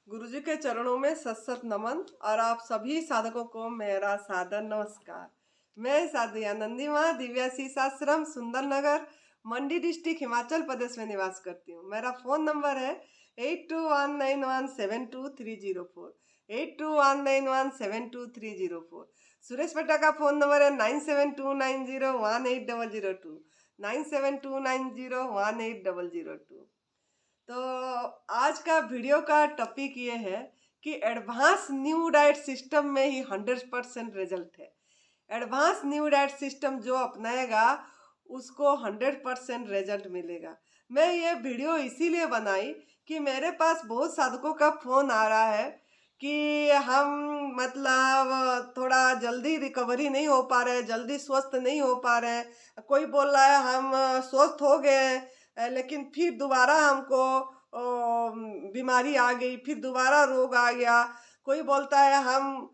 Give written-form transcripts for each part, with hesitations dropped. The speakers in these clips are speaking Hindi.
गुरुजी के चरणों में सत नमन और आप सभी साधकों को मेरा सादर नमस्कार। मैं साधु आनंदी माँ दिव्याशीष आश्रम सुंदर नगर मंडी डिस्ट्रिक्ट हिमाचल प्रदेश में निवास करती हूँ। मेरा फ़ोन नंबर है 8219172304 8219172304। सुरेश बेटा का फ़ोन नंबर है 9729018002 9729018002। तो आज का वीडियो का टॉपिक ये है कि एडवांस न्यू डाइट सिस्टम में ही 100% रिजल्ट है। एडवांस न्यू डाइट सिस्टम जो अपनाएगा उसको 100% रिजल्ट मिलेगा। मैं ये वीडियो इसीलिए बनाई कि मेरे पास बहुत साधकों का फ़ोन आ रहा है कि हम मतलब थोड़ा जल्दी रिकवरी नहीं हो पा रहे, जल्दी स्वस्थ नहीं हो पा रहे हैं। कोई बोल रहा है हम स्वस्थ हो गए हैं, लेकिन फिर दोबारा हमको बीमारी आ गई, फिर दोबारा रोग आ गया। कोई बोलता है हम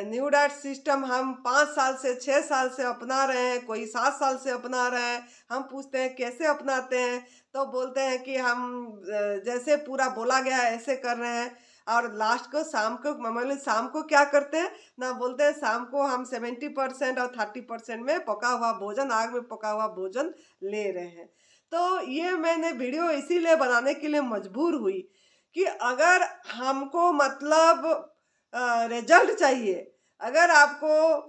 न्यू डाइट सिस्टम हम 5 साल से 6 साल से अपना रहे हैं, कोई 7 साल से अपना रहे हैं। हम पूछते हैं कैसे अपनाते हैं, तो बोलते हैं कि हम जैसे पूरा बोला गया है ऐसे कर रहे हैं। और लास्ट को शाम को मामूली शाम को क्या करते हैं ना, बोलते हैं शाम को हम 70% और 30% में पका हुआ भोजन, आग में पका हुआ भोजन ले रहे हैं। तो ये मैंने वीडियो इसीलिए बनाने के लिए मजबूर हुई कि अगर हमको मतलब रिजल्ट चाहिए, अगर आपको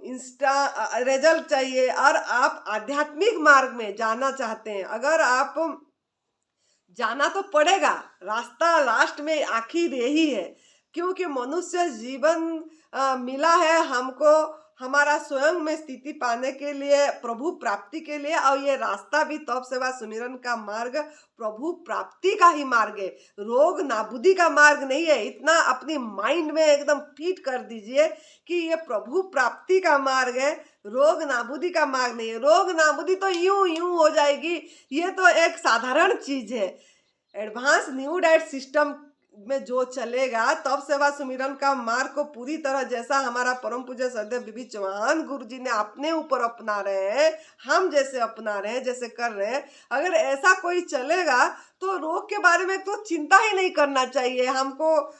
रिजल्ट चाहिए और आप आध्यात्मिक मार्ग में जाना चाहते हैं, अगर आप जाना तो पड़ेगा, रास्ता लास्ट में आखिर यही है। क्योंकि मनुष्य जीवन मिला है हमको हमारा स्वयं में स्थिति पाने के लिए, प्रभु प्राप्ति के लिए। और ये रास्ता भी तप सेवा सुमिरन का मार्ग प्रभु प्राप्ति का ही मार्ग है, रोग नाबूदी का मार्ग नहीं है। इतना अपनी माइंड में एकदम फिट कर दीजिए कि ये प्रभु प्राप्ति का मार्ग है, रोग नाबूदी का मार्ग नहीं है। रोग नाबूदी तो यूं यूं हो जाएगी, ये तो एक साधारण चीज है। एडवांस न्यू डाइट सिस्टम में जो चलेगा, तप सेवा सुमिरन का मार्ग को पूरी तरह जैसा हमारा परम पूज्य सदैव बीबी चौहान गुरु जी ने अपने ऊपर अपना रहे हैं, हम जैसे अपना रहे हैं, जैसे कर रहे हैं, अगर ऐसा कोई चलेगा तो रोग के बारे में तो चिंता ही नहीं करना चाहिए हमको।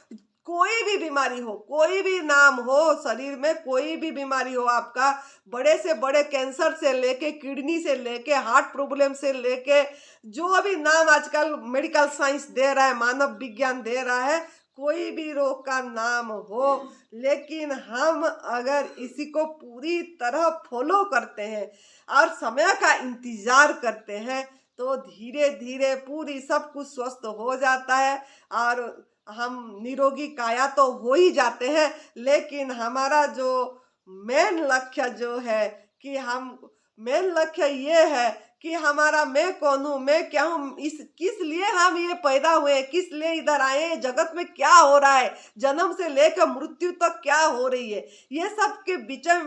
कोई भी बीमारी हो, कोई भी नाम हो, शरीर में कोई भी बीमारी हो, आपका बड़े से बड़े कैंसर से लेके किडनी से लेके हार्ट प्रॉब्लम से लेके जो भी नाम आजकल मेडिकल साइंस दे रहा है, मानव विज्ञान दे रहा है, कोई भी रोग का नाम हो, लेकिन हम अगर इसी को पूरी तरह फॉलो करते हैं और समय का इंतजार करते हैं तो धीरे धीरे पूरी सब कुछ स्वस्थ हो जाता है और हम निरोगी काया तो हो ही जाते हैं। लेकिन हमारा जो मेन लक्ष्य जो है कि हम मेन लक्ष्य ये है कि हमारा मैं कौन हूँ, मैं क्या हूँ, इस किस लिए हम ये पैदा हुए, किस लिए इधर आए, जगत में क्या हो रहा है, जन्म से लेकर मृत्यु तक क्या हो रही है, ये सब के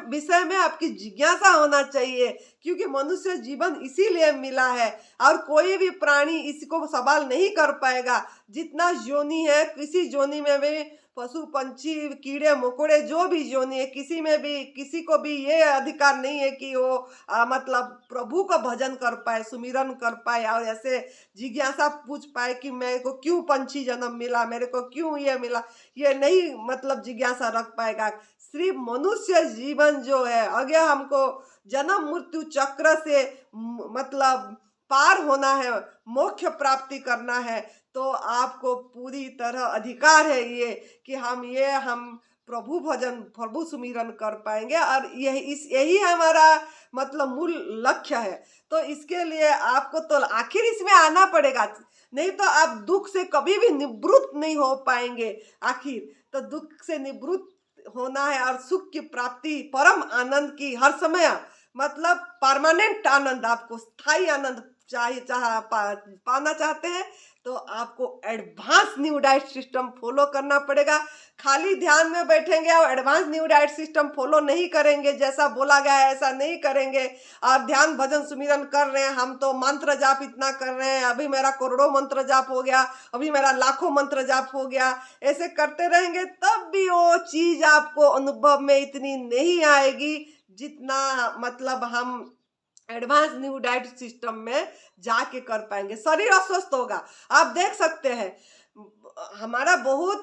विषय में आपकी जिज्ञासा होना चाहिए। क्योंकि मनुष्य जीवन इसीलिए मिला है और कोई भी प्राणी इसको सवाल नहीं कर पाएगा। जितना योनि है, किसी योनि में भी पशु पंछी कीड़े मकोड़े जो भी योनि है, किसी में भी किसी को भी ये अधिकार नहीं है कि वो मतलब प्रभु का भजन कर पाए, सुमिरन कर पाए और ऐसे जिज्ञासा पूछ पाए कि मेरे को क्यों पंछी जन्म मिला, मेरे को क्यों ये मिला। ये नहीं मतलब जिज्ञासा रख पाएगा। सिर्फ मनुष्य जीवन जो है, आगे हमको जन्म मृत्यु चक्र से मतलब पार होना है, मोक्ष प्राप्ति करना है, तो आपको पूरी तरह अधिकार है ये कि हम प्रभु भजन प्रभु सुमिरन कर पाएंगे। और यही हमारा मतलब मूल लक्ष्य है। तो इसके लिए आपको तो आखिर इसमें आना पड़ेगा, नहीं तो आप दुख से कभी भी निवृत्त नहीं हो पाएंगे। आखिर तो दुख से निवृत्त होना है और सुख की प्राप्ति, परम आनंद की हर समय मतलब परमानेंट आनंद, आपको स्थायी आनंद पाना चाहते हैं तो आपको advance new diet system follow करना पड़ेगा। खाली ध्यान में बैठेंगे और advance new diet system follow नहीं करेंगे, जैसा बोला गया है ऐसा नहीं करेंगे और ध्यान भजन सुमिरन कर रहे हैं, हम तो मंत्र जाप इतना कर रहे हैं, अभी मेरा करोड़ों मंत्र जाप हो गया, अभी मेरा लाखों मंत्र जाप हो गया, ऐसे करते रहेंगे तब भी वो चीज आपको अनुभव में इतनी नहीं आएगी जितना मतलब हम एडवांस न्यू डाइट सिस्टम में जाके कर पाएंगे। शरीर अस्वस्थ होगा। आप देख सकते हैं हमारा बहुत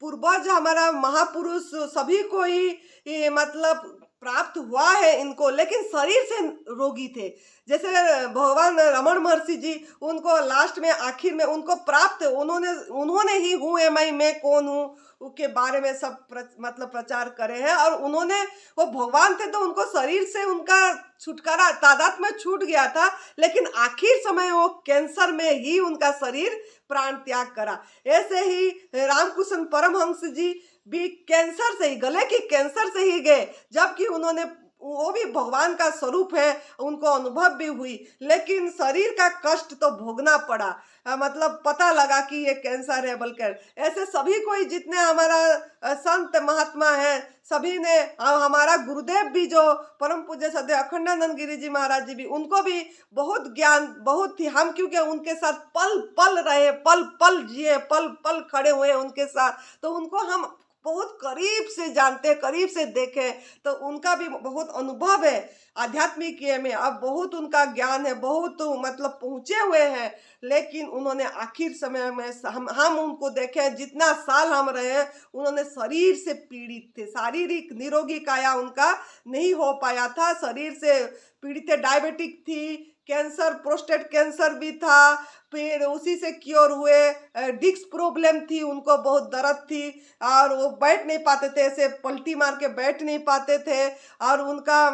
पूर्वज, हमारा महापुरुष सभी को ही ये मतलब प्राप्त हुआ है इनको, लेकिन शरीर से रोगी थे। जैसे भगवान रमण महर्षि जी, उनको लास्ट में आखिर में उनको प्राप्त, उन्होंने ही हूँ मैं कौन हूँ के बारे में सब मतलब प्रचार करे हैं। और उन्होंने, वो भगवान थे तो उनको शरीर से उनका छुटकारा तादाद में छूट गया था, लेकिन आखिर समय वो कैंसर में ही उनका शरीर प्राण त्याग करा। ऐसे ही रामकृष्ण परमहंस जी भी कैंसर से ही, गले की कैंसर से ही गए, जबकि उन्होंने, वो भी भगवान का स्वरूप है, उनको अनुभव भी हुई, लेकिन शरीर का कष्ट तो भोगना पड़ा। मतलब पता लगा कि ये कैंसर है बोलकर। ऐसे सभी कोई जितने हमारा संत महात्मा हैं, सभी ने, हमारा गुरुदेव भी जो परम पूज्य सदैव अखंडानंद गिरी जी महाराज जी भी, उनको भी बहुत ज्ञान बहुत थी। हम क्योंकि उनके साथ पल पल रहे, पल पल जिए, पल पल खड़े हुए उनके साथ, तो उनको हम बहुत करीब से जानते, करीब से देखे, तो उनका भी बहुत अनुभव है आध्यात्मिक में। अब बहुत उनका ज्ञान है, बहुत मतलब पहुँचे हुए हैं, लेकिन उन्होंने आखिर समय में हम उनको देखे, जितना साल हम रहे, उन्होंने शरीर से पीड़ित थे, शारीरिक निरोगी काया उनका नहीं हो पाया था, शरीर से पीड़ित थे। डायबिटिक थी, कैंसर, प्रोस्टेट कैंसर भी था, फिर उसी से क्योर हुए। डिस्क प्रॉब्लम थी उनको, बहुत दर्द थी, और वो बैठ नहीं पाते थे, ऐसे पलटी मार के बैठ नहीं पाते थे। और उनका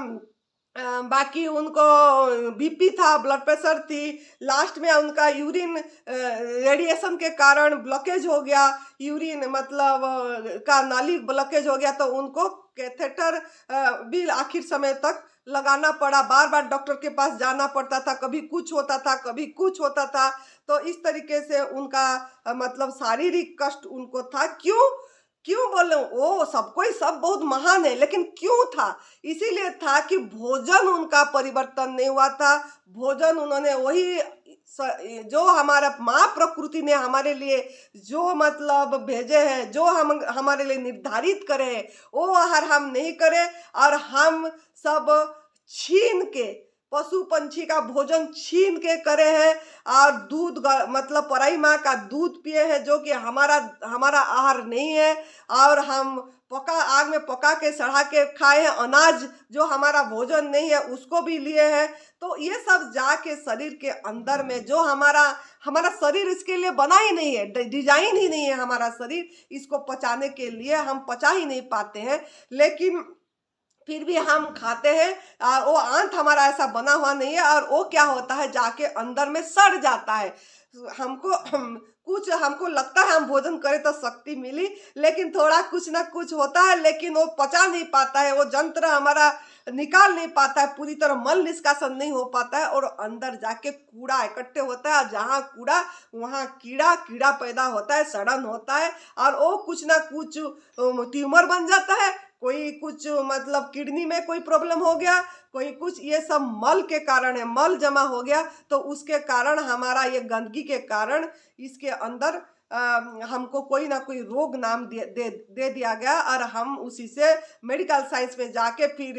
बाकी उनको बीपी था, ब्लड प्रेशर थी। लास्ट में उनका यूरिन रेडिएशन के कारण ब्लॉकेज हो गया, यूरिन मतलब का नाली ब्लॉकेज हो गया, तो उनको कैथेटर भी आखिर समय तक लगाना पड़ा। बार बार डॉक्टर के पास जाना पड़ता था, कभी कुछ होता था, कभी कुछ होता था। तो इस तरीके से उनका मतलब शारीरिक कष्ट उनको था। क्यों बोले, वो सब कोई सब बहुत महान है, लेकिन क्यों था? इसीलिए था कि भोजन उनका परिवर्तन नहीं हुआ था। भोजन उन्होंने वही जो हमारा माँ प्रकृति ने हमारे लिए जो मतलब भेजे हैं, जो हम हमारे लिए निर्धारित करे हैं, वो आहार हम नहीं करें, और हम सब छीन के, पशु पंछी का भोजन छीन के करे हैं, और दूध मतलब पराई माँ का दूध पिए हैं, जो कि हमारा आहार नहीं है। और हम आग में पका के सड़ा के खाए हैं, अनाज जो हमारा भोजन नहीं है उसको भी लिए हैं। तो ये सब जाके शरीर के अंदर में, जो हमारा शरीर इसके लिए बना ही नहीं है, डिजाइन ही नहीं है हमारा शरीर, इसको पचाने के लिए हम पचा ही नहीं पाते हैं, लेकिन फिर भी हम खाते हैं। वो आंत हमारा ऐसा बना हुआ नहीं है, और वो क्या होता है, जाके अंदर में सड़ जाता है। हमको लगता है हम भोजन करें तो शक्ति मिली, लेकिन थोड़ा कुछ ना कुछ होता है, लेकिन वो पचा नहीं पाता है, वो यंत्र हमारा निकाल नहीं पाता है, पूरी तरह मल निष्कासन नहीं हो पाता है, और अंदर जाके कूड़ा इकट्ठे होता है। जहाँ कूड़ा वहाँ कीड़ा पैदा होता है, सड़न होता है, और वो कुछ ना कुछ ट्यूमर बन जाता है, कोई कुछ मतलब किडनी में कोई प्रॉब्लम हो गया, कोई कुछ, ये सब मल के कारण है, मल जमा हो गया, तो उसके कारण हमारा ये गंदगी के कारण इसके अंदर हमको कोई ना कोई रोग नाम दे दिया गया, और हम उसी से मेडिकल साइंस में जाके फिर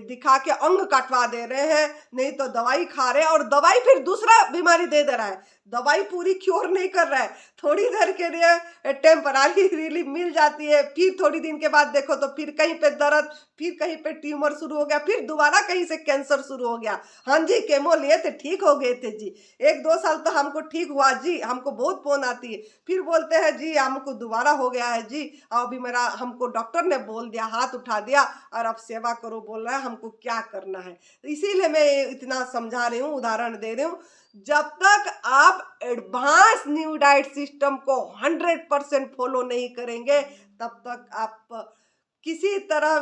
दिखा के अंग कटवा दे रहे हैं, नहीं तो दवाई खा रहे हैं, और दवाई फिर दूसरा बीमारी दे रहा है। दवाई पूरी क्योर नहीं कर रहा है, थोड़ी देर के लिए टेम्पररी रिलीफ मिल जाती है, फिर थोड़ी दिन के बाद देखो तो फिर कहीं पे दर्द, फिर कहीं पे ट्यूमर शुरू हो गया, फिर दोबारा कहीं से कैंसर शुरू हो गया। हाँ जी, केमो लिए थे, ठीक हो गए थे जी, 1-2 साल तो हमको ठीक हुआ जी, हमको बहुत फोन आती है, फिर बोलते हैं जी हमको दोबारा हो गया है जी, अभी हमको डॉक्टर ने बोल दिया, हाथ उठा दिया, और अब सेवा करो बोल रहा है, हमको क्या करना है। इसीलिए मैं इतना समझा रही हूँ, उदाहरण दे रही हूँ। जब तक आप एडवांस न्यू डाइट सिस्टम को 100% फॉलो नहीं करेंगे, तब तक आप किसी तरह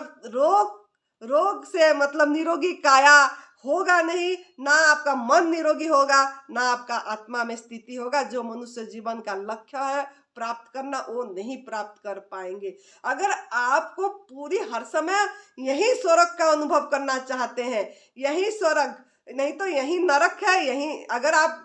रोग से मतलब निरोगी काया होगा नहीं, ना आपका मन निरोगी होगा, ना आपका आत्मा में स्थिति होगा। जो मनुष्य जीवन का लक्ष्य है प्राप्त करना, वो नहीं प्राप्त कर पाएंगे। अगर आपको पूरी हर समय यही स्वर्ग का अनुभव करना चाहते हैं, यही स्वर्ग नहीं तो यही नरक है, यही अगर आप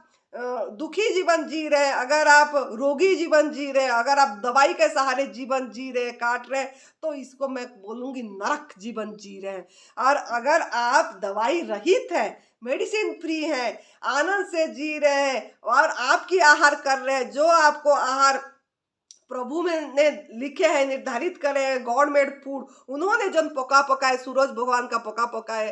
दुखी जीवन जी रहे, अगर आप रोगी जीवन जी रहे, अगर आप दवाई के सहारे जीवन जी रहे, काट रहे, तो इसको मैं बोलूंगी नरक जीवन जी रहे हैं। और अगर आप दवाई रहित है, मेडिसिन फ्री है, आनंद से जी रहे हैं, और आपकी आहार कर रहे हैं, जो आपको आहार प्रभु में ने लिखे हैं, निर्धारित करे हैं, गॉड मेड फूड, उन्होंने जन पका पकाए, सूरज भगवान का पका पकाए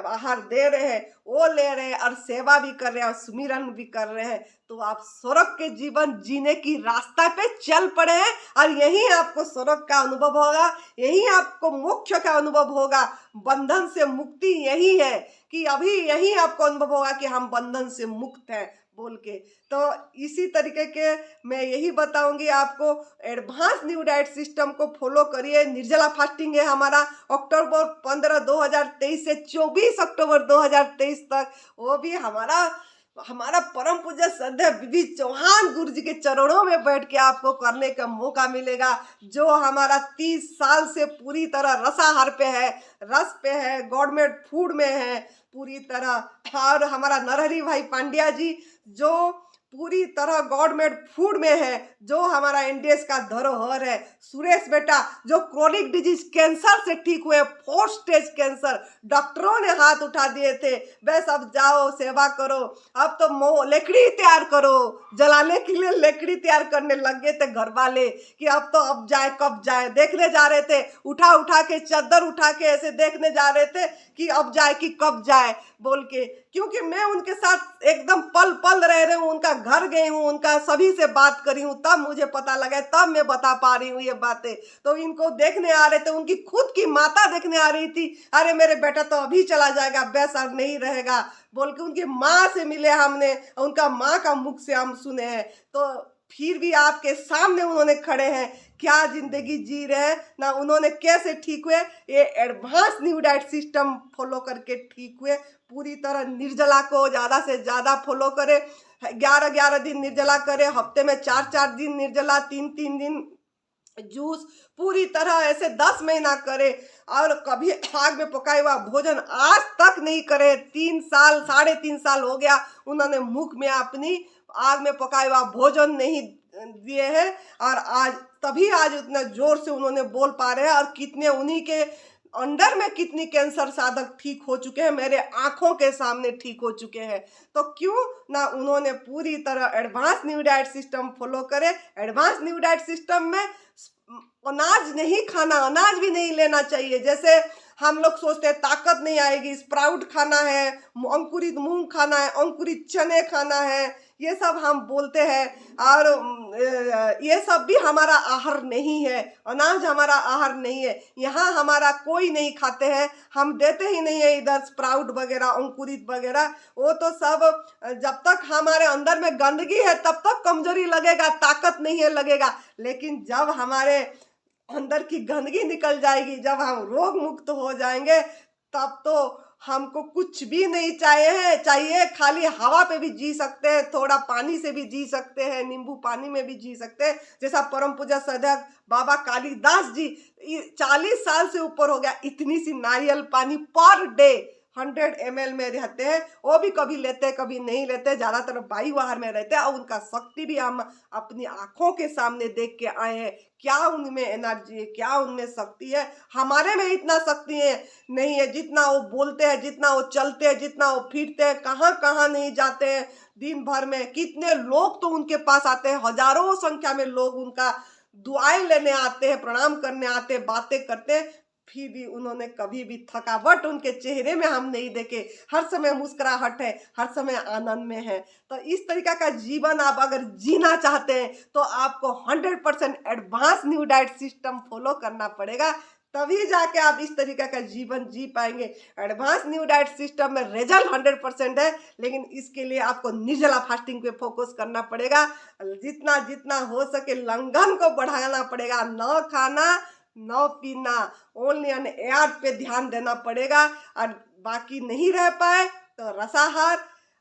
आहार दे रहे हैं, वो ले रहे हैं और सेवा भी कर रहे हैं और सुमिरन भी कर रहे हैं, तो आप स्वर्ग के जीवन जीने की रास्ता पे चल पड़े हैं और यही आपको स्वर्ग का अनुभव होगा, यही आपको मोक्ष का अनुभव होगा। बंधन से मुक्ति यही है कि अभी यही आपको अनुभव होगा कि हम बंधन से मुक्त हैं बोल के। तो इसी तरीके के मैं यही बताऊंगी आपको, एडवांस न्यू डाइट सिस्टम को फॉलो करिए। निर्जला फास्टिंग है हमारा अक्टूबर 15 2023 से 24 अक्टूबर 2023 तक, वो भी हमारा परम पूज्य श्रद्धेय बीबी चौहान गुरु जी के चरणों में बैठ के आपको करने का मौका मिलेगा, जो हमारा 30 साल से पूरी तरह रसाहार पे है, रस पे है, गॉड मेड फूड में है पूरी तरह। और हमारा नरहरि भाई पांड्या जी जो पूरी तरह गॉड मेड फूड में है, जो हमारा एनडीएस का धरोहर है। सुरेश बेटा जो क्रोनिक डिजीज कैंसर से ठीक हुए, 4th स्टेज कैंसर, डॉक्टरों ने हाथ उठा दिए थे, बस अब जाओ सेवा करो, अब तो लकड़ी तैयार करो, जलाने के लिए लकड़ी तैयार करने लग गए थे घर वाले कि अब तो अब जाए कब जाए, देखने जा रहे थे, उठा उठा के चादर उठा के ऐसे देखने जा रहे थे कि अब जाए कि कब जाए बोल के, क्योंकि मैं उनके साथ एकदम पल पल रह रही हूँ, उनका घर गई हूँ, उनका सभी से बात करी हूँ, तब मुझे पता लगा, तब मैं बता पा रही हूँ ये बातें। तो इनको देखने आ रहे थे, उनकी खुद की माता देखने आ रही थी, अरे मेरे बेटा तो अभी चला जाएगा, बेस अब नहीं रहेगा बोल के उनकी माँ से मिले हमने, उनका माँ का मुख से हम सुने हैं। तो फिर भी आपके सामने उन्होंने खड़े हैं, क्या जिंदगी जी रहे हैं ना, उन्होंने कैसे ठीक हुए, ये advance new diet system follow करके ठीक हुए। पूरी तरह निर्जला को ज़्यादा से ज़्यादा फॉलो करें, 11-11 दिन निर्जला करें, हफ्ते में 4-4 दिन निर्जला, 3-3 दिन जूस, पूरी तरह ऐसे 10 महीना करे। और कभी आग में पकाया हुआ भोजन आज तक नहीं करे, 3 साल 3.5 साल हो गया उन्होंने मुख में अपनी आग में पकाया हुआ भोजन नहीं दिए हैं, और आज उतना जोर से उन्होंने बोल पा रहे हैं। और कितने उन्हीं के अंडर में कितनी कैंसर साधक ठीक हो चुके हैं, मेरे आंखों के सामने ठीक हो चुके हैं। तो क्यों ना उन्होंने पूरी तरह advance new diet system follow करे। एडवांस न्यू डाइट सिस्टम में अनाज नहीं खाना, अनाज भी नहीं लेना चाहिए। जैसे हम लोग सोचते हैं ताकत नहीं आएगी, स्प्राउट खाना है, अंकुरित मूंग खाना है, अंकुरित चने खाना है, ये सब हम बोलते हैं, और ये सब भी हमारा आहार नहीं है, अनाज हमारा आहार नहीं है। यहाँ हमारा कोई नहीं खाते हैं, हम देते ही नहीं है इधर स्प्राउट वगैरह, अंकुरित वगैरह। वो तो सब जब तक हमारे अंदर में गंदगी है तब तक कमजोरी लगेगा, ताकत नहीं है लगेगा, लेकिन जब हमारे अंदर की गंदगी निकल जाएगी, जब हम रोग मुक्त हो जाएंगे, तब तो हमको कुछ भी नहीं चाहिए, खाली हवा पे भी जी सकते हैं, थोड़ा पानी से भी जी सकते हैं, नींबू पानी में भी जी सकते हैं। जैसा परम पूज्य श्रद्धेय बाबा कालिदास जी 40 साल से ऊपर हो गया, इतनी सी नारियल पानी पर डे 100 ml में रहते हैं, वो भी कभी लेते हैं कभी नहीं लेते, ज़्यादातर वायुविहार में रहते हैं। और उनका शक्ति भी हम अपनी आंखों के सामने देख के आए हैं, क्या उनमें एनर्जी है, क्या उनमें शक्ति है। हमारे में इतना शक्ति है नहीं है, जितना वो बोलते हैं, जितना वो चलते हैं, जितना वो फिरते हैं, कहाँ कहाँ नहीं जाते हैं दिन भर में। कितने लोग तो उनके पास आते हैं, हजारों संख्या में लोग उनका दुआएं लेने आते हैं, प्रणाम करने आते हैं, बातें करते हैं, फिर भी उन्होंने कभी भी थकावट उनके चेहरे में हम नहीं देखे। हर समय मुस्कुराहट है, हर समय आनंद में है। तो इस तरीका का जीवन आप अगर जीना चाहते हैं तो आपको 100% advance new diet system follow करना पड़ेगा, तभी जाके आप इस तरीका का जीवन जी पाएंगे। एडवांस न्यू डाइट सिस्टम में रिजल्ट 100% है, लेकिन इसके लिए आपको निर्जला फास्टिंग पे फोकस करना पड़ेगा। जितना जितना हो सके लंघन को बढ़ाना पड़ेगा, न खाना न पीना, ओनली ऑन एयर पे ध्यान देना पड़ेगा। और बाकी नहीं रह पाए तो रसाहार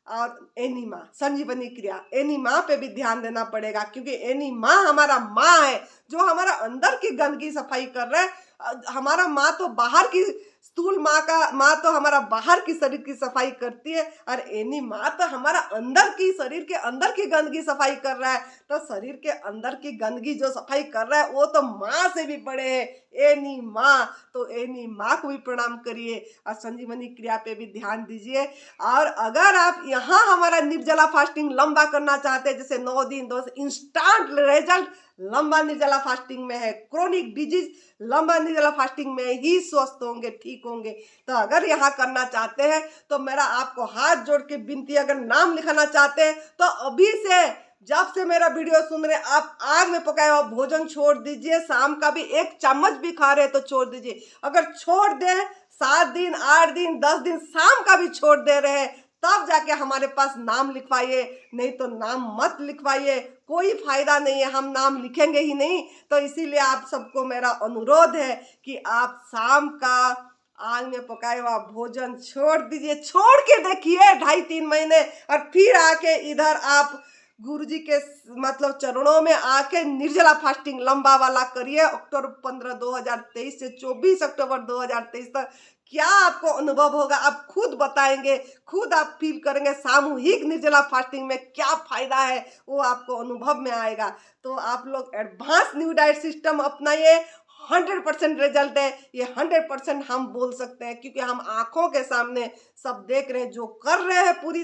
और एनीमा, संजीवनी क्रिया, एनीमा पे भी ध्यान देना पड़ेगा, क्योंकि एनीमा हमारा माँ है जो हमारा अंदर की गंदगी सफाई कर रहा है। हमारा माँ तो बाहर की स्थूल माँ तो हमारा बाहर की शरीर की सफाई करती है, और एनी माँ तो हमारा अंदर की शरीर के अंदर की गंदगी सफाई कर रहा है। तो शरीर के अंदर की गंदगी जो सफाई कर रहा है वो तो माँ से भी बड़े है, एनी माँ। तो एनी माँ को भी प्रणाम करिए और संजीवनी क्रिया पे भी ध्यान दीजिए। और अगर आप यहाँ हमारा निर्जला फास्टिंग लंबा करना चाहते हैं, जैसे 9 दिन 2 इंस्टेंट रिजल्ट लंबा निर्जला फास्टिंग में है, क्रोनिक डिजीज लंबा निर्जला फास्टिंग में ही स्वस्थ होंगे, ठीक होंगे। तो अगर यहाँ करना चाहते हैं तो मेरा आपको हाथ जोड़ के विनती, अगर नाम लिखाना चाहते हैं तो अभी से, जब से मेरा वीडियो सुन रहे आप आग में पकाया हुआ भोजन छोड़ दीजिए। शाम का भी 1 चम्मच भी खा रहे तो छोड़ दीजिए। अगर छोड़ दे 7 दिन 8 दिन 10 दिन शाम का भी छोड़ दे रहे हैं, तब जाके हमारे पास नाम लिखवाइए, नहीं तो नाम मत लिखवाइए, कोई फायदा नहीं है, हम नाम लिखेंगे ही नहीं। तो इसीलिए आप सबको मेरा अनुरोध है कि आप शाम का आग में पकाया हुआ भोजन छोड़ दीजिए, छोड़ के देखिए 2.5-3 महीने, और फिर आके इधर आप गुरुजी के मतलब चरणों में आके निर्जला फास्टिंग लंबा वाला करिए। अक्टूबर 15 2023 से 24 अक्टूबर 2023 तक क्या आपको अनुभव होगा आप खुद बताएंगे, खुद आप फील करेंगे। सामूहिक निर्जला फास्टिंग में क्या फायदा है वो आपको अनुभव में आएगा। तो आप लोग एडवांस न्यू डाइट सिस्टम अपनाइए, 100% रिजल्ट है ये, 100% हम बोल सकते हैं, क्योंकि हम आंखों के सामने सब देख रहे हैं। जो कर रहे हैं पूरी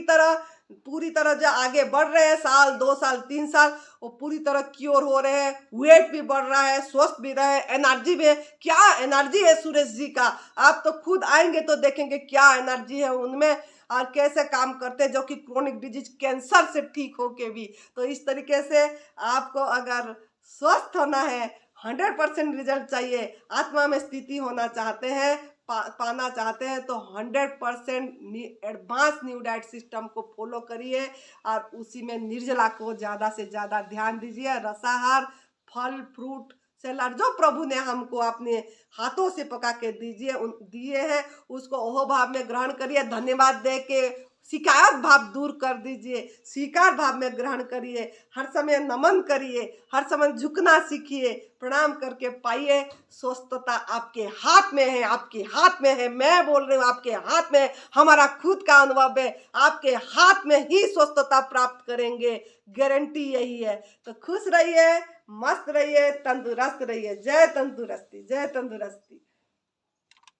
तरह जो आगे बढ़ रहे हैं, साल 2 साल 3 साल, वो पूरी तरह क्योर हो रहे हैं, वेट भी बढ़ रहा है, स्वस्थ भी रहे, एनर्जी भी है। क्या एनर्जी है सुरेश जी का, आप तो खुद आएंगे तो देखेंगे क्या एनर्जी है उनमें, और कैसे काम करते हैं, जो कि क्रोनिक डिजीज कैंसर से ठीक हो के भी। तो इस तरीके से आपको अगर स्वस्थ होना है, 100% रिजल्ट चाहिए, आत्मा में स्थिति होना चाहते हैं, पाना चाहते हैं, तो 100% एडवांस न्यू डाइट सिस्टम को फॉलो करिए, और उसी में निर्जला को ज़्यादा से ज़्यादा ध्यान दीजिए। रसाहार, फल फ्रूट सलाद जो प्रभु ने हमको अपने हाथों से पका के दिए हैं, उसको ओहो भाव में ग्रहण करिए। धन्यवाद दे के शिकायत भाव दूर कर दीजिए, स्वीकार भाव में ग्रहण करिए। हर समय नमन करिए, हर समय झुकना सीखिए, प्रणाम करके पाइए। स्वस्थता आपके हाथ में है, आपके हाथ में है। मैं बोल रही हूँ आपके हाथ में है, हमारा खुद का अनुभव है, आपके हाथ में ही स्वस्थता प्राप्त करेंगे, गारंटी यही है। तो खुश रहिए, मस्त रहिए, तंदुरुस्त रहिए। जय तंदुरुस्ती, जय तंदुरुस्ती।